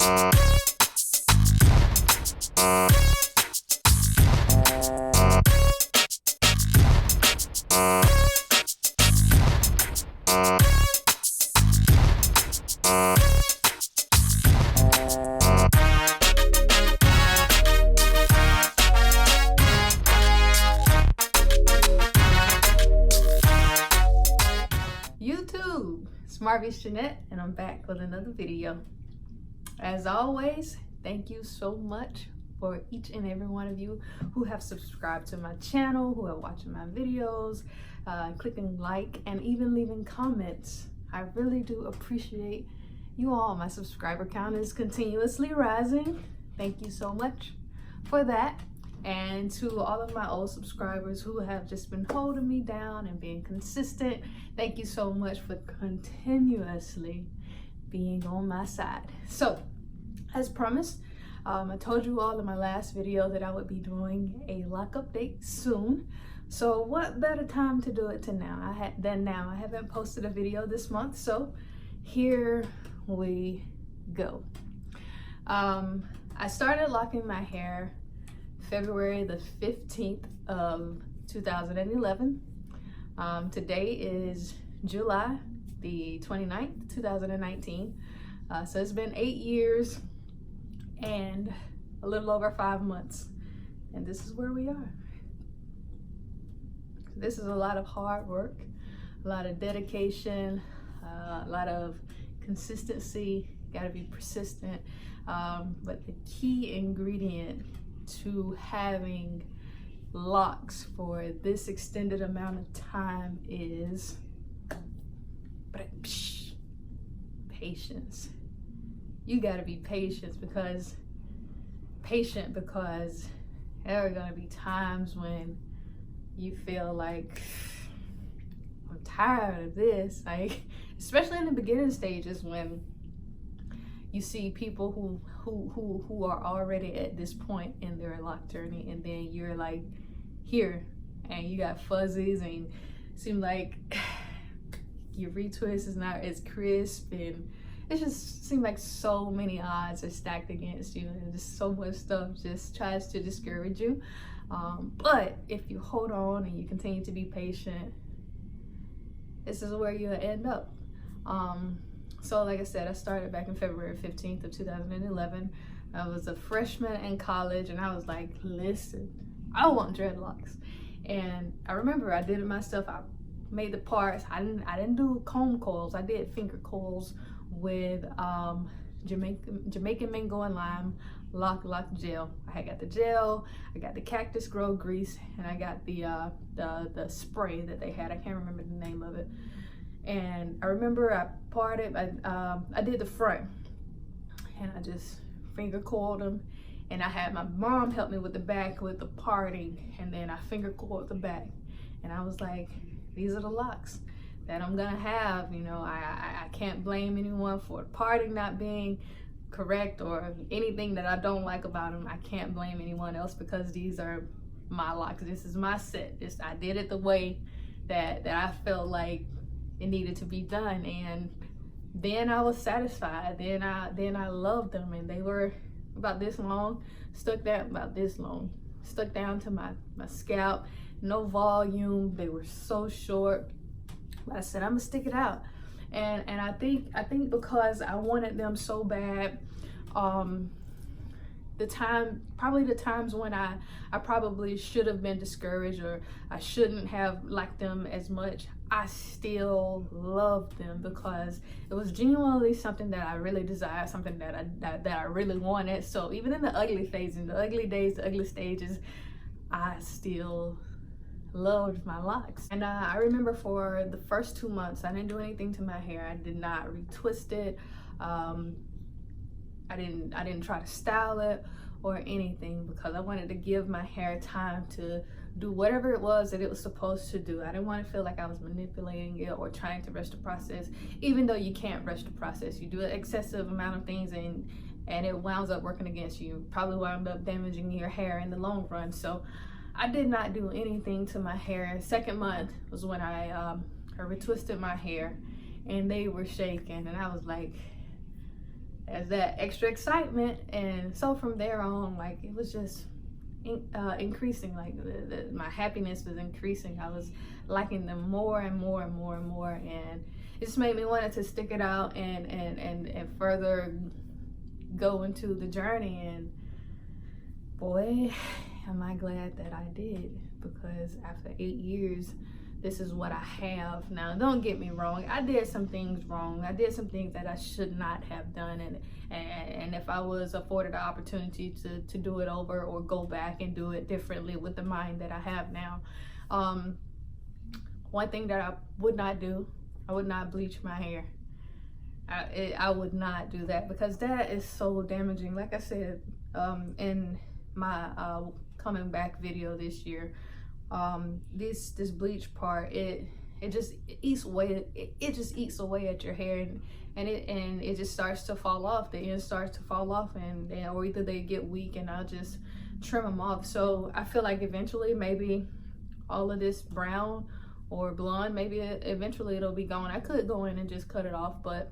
YouTube, it's Marvis Jeanette, and I'm back with another video. As always, thank you so much for each and every one of you who have subscribed to my channel, who are watching my videos, clicking like, and even leaving comments. I really do appreciate you all. My subscriber count is continuously rising. Thank you so much for that. And to all of my old subscribers who have just been holding me down and being consistent, thank you so much for continuously being on my side. So, as promised, I told you all in my last video that I would be doing a lock update soon. So what better time to do it than now? I haven't posted a video this month, so here we go. I started locking my hair February the 15th of 2011. Today is July the 29th, 2019. So it's been 8 years and a little over 5 months. And this is where we are. This is a lot of hard work, a lot of dedication, a lot of consistency. Gotta be persistent. But the key ingredient to having locks for this extended amount of time is patience. You got to be patient because there are going to be times when you feel like I'm tired of this, like especially in the beginning stages when you see people who are already at this point in their lock journey, and then you're like here and you got fuzzies and seem like your retwist is not as crisp, and it just seems like so many odds are stacked against you, and just so much stuff just tries to discourage you. But if you hold on and you continue to be patient, this is where you'll end up. So like I said, I started back in February 15th of 2011. I was a freshman in college, and I was like, listen, I want dreadlocks. And I remember I did it myself. I made the parts. I didn't do comb coils. I did finger coils with Jamaican mango and lime lock gel. I got the gel, I got the cactus grove grease, and I got the spray that they had. I can't remember the name of it. And I remember I parted, I did the front, and I just finger coiled them, and I had my mom help me with the back with the parting, and then I finger coiled the back, and I was like, these are the locks that I'm gonna have. You know, I can't blame anyone for parting not being correct or anything that I don't like about them. I can't blame anyone else because these are my locks. This is my set. I did it the way that I felt like it needed to be done, and then I was satisfied. Then I loved them, and they were about this long, stuck down to my scalp, no volume. They were so short, but I said I'm gonna stick it out, and I think because I wanted them so bad, the times when I probably should have been discouraged, or I shouldn't have liked them as much, I still loved them because it was genuinely something that I really desired, something that I really wanted. So even in the ugly phase, in the ugly days, the ugly stages, I still loved my locks. And I remember for the first 2 months, I didn't do anything to my hair. I did not retwist it. I didn't try to style it or anything because I wanted to give my hair time to do whatever it was that it was supposed to do. I didn't want to feel like I was manipulating it or trying to rush the process, even though you can't rush the process. You do an excessive amount of things and it wounds up working against you. You probably wound up damaging your hair in the long run. So I did not do anything to my hair. Second month was when I retwisted my hair and they were shaking, and I was like, as that extra excitement. And so from there on, like, it was just increasing. Like my happiness was increasing. I was liking them more and more and more and more, and it just made me want to stick it out and further go into the journey. And boy, am I glad that I did, because after 8 years, this is what I have now. Don't get me wrong, I did some things wrong. I did some things that I should not have done, and if I was afforded the opportunity to do it over or go back and do it differently with the mind that I have now, one thing that I would not do, I would not bleach my hair. I would not do that, because that is so damaging. Like I said, in my coming back video this year, this bleach part, it just eats away. It just eats away at your hair, and it just starts to fall off. The end starts to fall off, and or either they get weak, and I'll just trim them off. So I feel like eventually, maybe all of this brown or blonde, maybe eventually it'll be gone. I could go in and just cut it off, but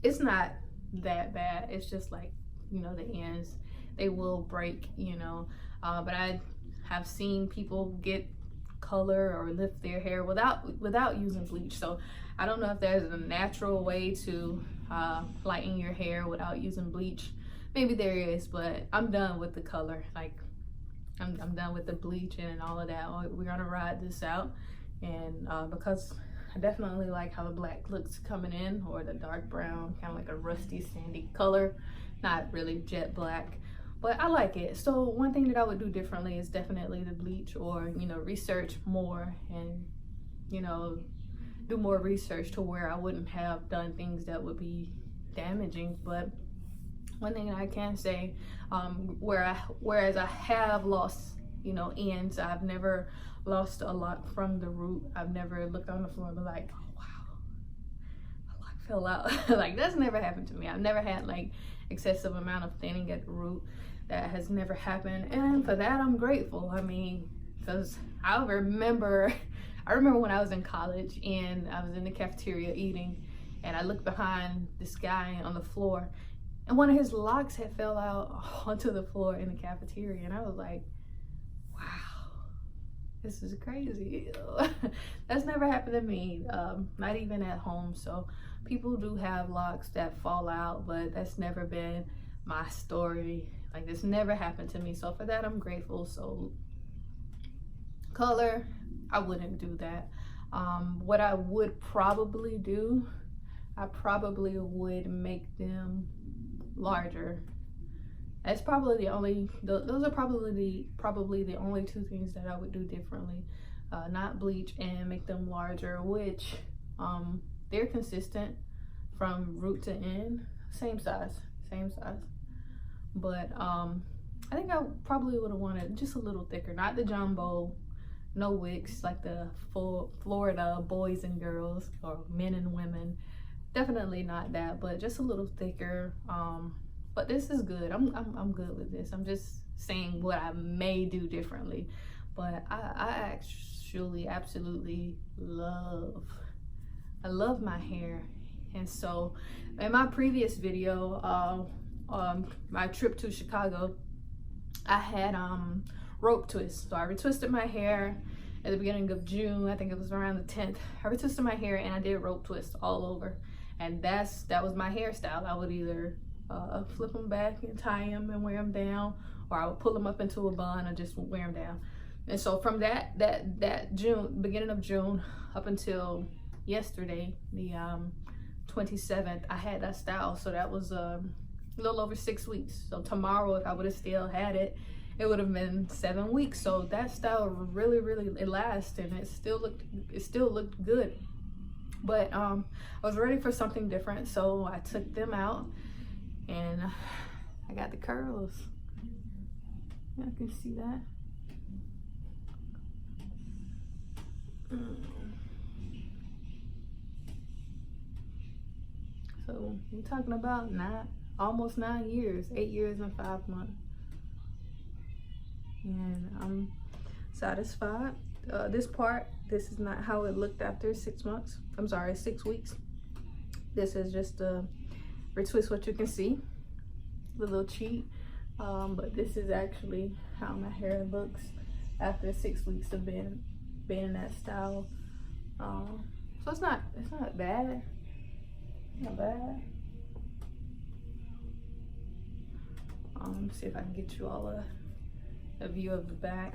it's not that bad. It's just like, you know, the ends, they will break, you know. But I have seen people get color or lift their hair without using bleach. So I don't know if there's a natural way to lighten your hair without using bleach. Maybe there is, but I'm done with the color. Like, I'm done with the bleach and all of that. We're gonna ride this out, and because I definitely like how the black looks coming in, or the dark brown, kind of like a rusty sandy color, not really jet black, but I like it. So one thing that I would do differently is definitely the bleach, or, you know, research more and, you know, do more research to where I wouldn't have done things that would be damaging. But one thing I can say, whereas I have lost, you know, ends, I've never lost a lot from the root. I've never looked on the floor and been like, oh wow, a lot fell out. Like, that's never happened to me. I've never had like excessive amount of thinning at the root. That has never happened, and for that I'm grateful. I mean, because I remember when I was in college and I was in the cafeteria eating, and I looked behind this guy on the floor, and one of his locks had fell out onto the floor in the cafeteria, and I was like, wow, this is crazy. That's never happened to me, not even at home. So people do have locks that fall out, but that's never been my story. Like, this never happened to me, so for that I'm grateful. So color, I wouldn't do that. What I would probably do, I probably would make them larger. That's probably the only, those are probably the only two things that I would do differently. Not bleach and make them larger, which they're consistent from root to end, same size. But I think I probably would have wanted just a little thicker, not the jumbo, no wicks like the full Florida boys and girls, or men and women. Definitely not that, but just a little thicker. But this is good. I'm good with this. I'm just saying what I may do differently. But I actually absolutely love my hair. And so in my previous video, my trip to Chicago, I had rope twists. So I retwisted my hair at the beginning of June. I think it was around the 10th. I retwisted my hair and I did rope twists all over. And that was my hairstyle. I would either flip them back and tie them and wear them down, or I would pull them up into a bun and just wear them down. And so from that June, beginning of June, up until yesterday, the 27th, I had that style. So that was a little over 6 weeks. So tomorrow, if I would have still had it, it would have been 7 weeks. So that style really, it lasts, and it still looked good. But I was ready for something different, so I took them out and I got the curls. Yeah, I can see that. So we're talking about almost 9 years, 8 years and 5 months. And I'm satisfied. This is not how it looked after 6 months. I'm sorry, 6 weeks. This is just retwist what you can see. A little cheat, but this is actually how my hair looks after 6 weeks of being in that style. So it's not bad. Not bad. See if I can get you all a view of the back.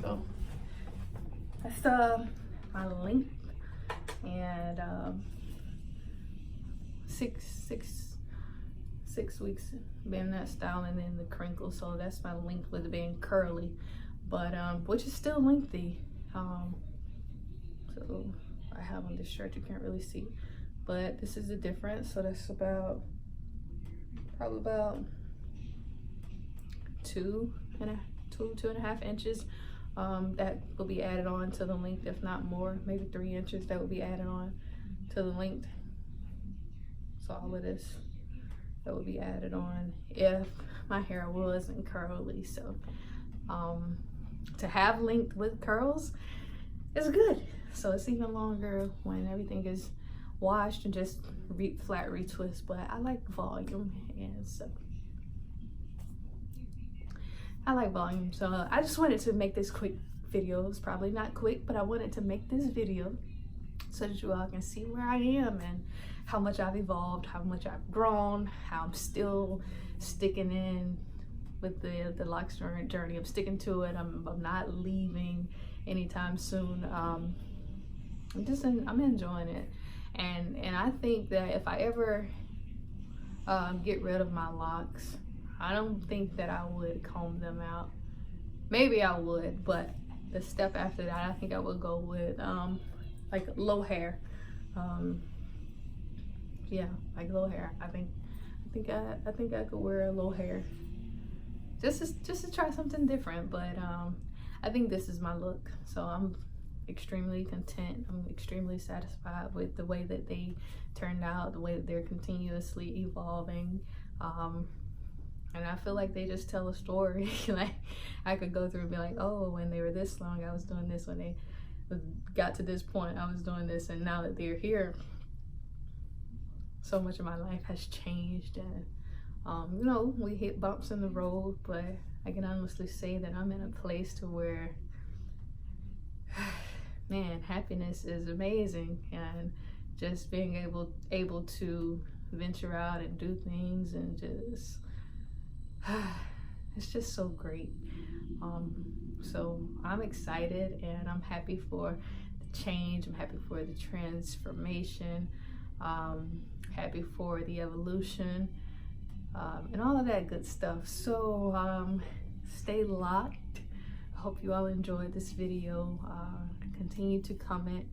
So that's my length, and 6 weeks being that style, and then the crinkles. So that's my length with it being curly, but which is still lengthy. So I have on this shirt, you can't really see, but this is the difference. So that's probably about 2.5 inches that will be added on to the length, if not more, maybe 3 inches that will be added on to the length. So all of this that would be added on if my hair wasn't curly. So to have length with curls is good. So it's even longer when everything is washed and just flat retwist. But I like volume, and so I like volume. So I just wanted to make this quick video. It's probably not quick, but I wanted to make this video so that you all can see where I am and how much I've evolved, how much I've grown, how I'm still sticking in with the locks journey. I'm sticking to it. I'm not leaving anytime soon. I'm enjoying it, and I think that if I ever get rid of my locks, I don't think that I would comb them out. Maybe I would, but the step after that, I think I would go with like low hair. Yeah, like low hair. I think I could wear low hair just to try something different. But I think this is my look, so I'm extremely content. I'm extremely satisfied with the way that they turned out, the way that they're continuously evolving. And I feel like they just tell a story. Like I could go through and be like, oh, when they were this long, I was doing this. When they got to this point, I was doing this. And now that they're here, so much of my life has changed. And you know, we hit bumps in the road, but I can honestly say that I'm in a place to where, man, happiness is amazing. And just being able to venture out and do things and just it's just so great. So I'm excited, and I'm happy for the change. I'm happy for the transformation, happy for the evolution, and all of that good stuff. So stay locked. I hope you all enjoyed this video. Continue to comment,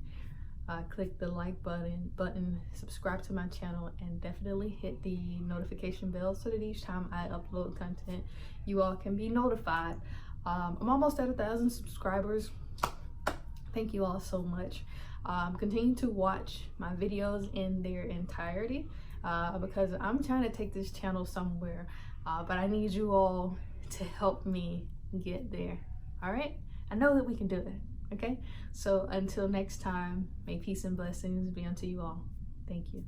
click the like button, subscribe to my channel, and definitely hit the notification bell so that each time I upload content, you all can be notified. I'm almost at 1,000 subscribers. Thank you all so much. Continue to watch my videos in their entirety, because I'm trying to take this channel somewhere, but I need you all to help me get there. All right, I know that we can do it. Okay, so until next time, may peace and blessings be unto you all. Thank you.